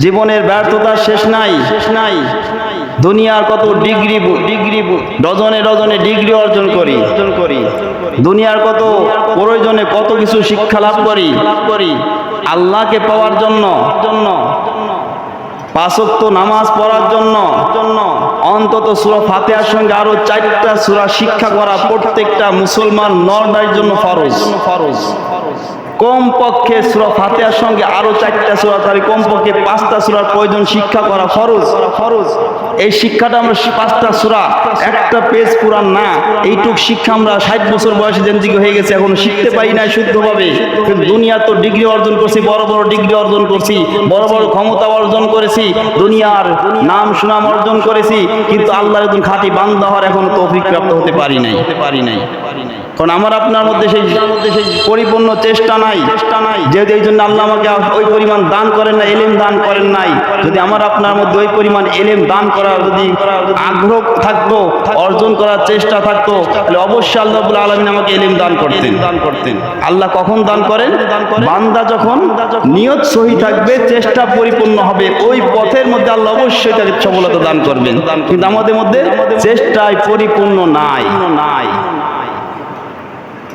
জীবনের ব্যর্থতা শেষ নাই। দুনিয়ার কত ডিগ্রি ডজনে ডজনে ডিগ্রি অর্জন করি, দুনিয়ার কত প্রয়োজনে কত কিছু শিক্ষা লাভ করি আল্লাহকে পাওয়ার জন্য, 5 ওয়াক্ত নামাজ পড়ার জন্য অন্তত সূরা ফাতিহার সঙ্গে আরো 4টা সূরা শিক্ষা করা প্রত্যেকটা মুসলমান নর নারীর জন্য ফরজ। কমপক্ষে সূরা ফাতিহার সঙ্গে আরো 4টা সূরা, তার কমপক্ষে 5টা সূরার প্রয়োজন শিক্ষা করা ফরজ। এই শিক্ষাটা আমরা 5টা সূরা, একটা পেজ কুরআন না, এইটুক শিক্ষা আমরা 60 বছর বয়সে জেনজিকে হয়ে গেছে, এখনো শিখতে পারি না শুদ্ধভাবে। কিন্তু দুনিয়া তো ডিগ্রি অর্জন করছি, বড় বড় ডিগ্রি অর্জন করছি, বড় বড় ক্ষমতা অর্জন করেছি, দুনিয়ার নাম সুনাম অর্জন করেছি, কিন্তু আল্লাহর একজন খাঁটি বান্দা হওয়ার এখনো তৌফিক প্রাপ্ত হতে পারি নাই। কারণ আমার আপনার মধ্যে সেই পরিপূর্ণ চেষ্টা নাই। যেহেতু এই জন্য আল্লাহ আমাকে ওই পরিমাণ দান করেন না, এলেম দান করেন নাই। যদি আমার আপনার মধ্যে ওই পরিমাণ এলেম দান করার যদি আগ্রহ থাকতো, অর্জন করার চেষ্টা থাকতো, তাহলে অবশ্যই আল্লাহ রাব্বুল আলামিন আমাকে এলেম দান করতেন। আল্লাহ কখন দান করেন? বান্দা যখন নিয়ত সহি থাকবে, চেষ্টা পরিপূর্ণ হবে, ওই পথের মধ্যে আল্লাহ অবশ্যই তাকে সফলতা দান করবেন। কিন্তু আমাদের মধ্যে চেষ্টায় পরিপূর্ণ নাই।